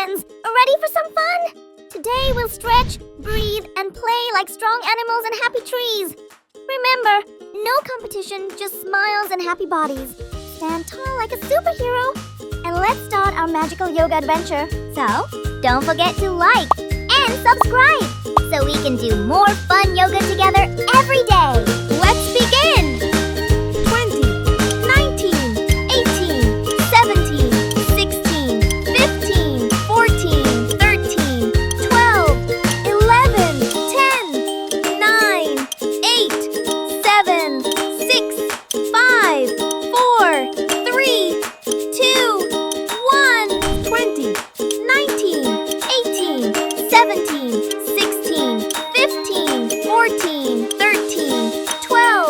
friends. Ready for some fun? Today we'll stretch, breathe, and play like strong animals and happy trees. Remember, no competition, just smiles and happy bodies. Stand tall like a superhero. And let's start our magical yoga adventure. So, don't forget to like and subscribe so we can do more fun yoga together every day. Let's begin! 20, 19, 18, 17, 16, 15, 14, 13, 12, 11, 10, 9, 8, 7, 6, 5, 4, 3, 2, 1. 20, 19, 18, 17, 16, 15, 14, 13, 12,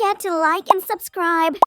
forget to like and subscribe.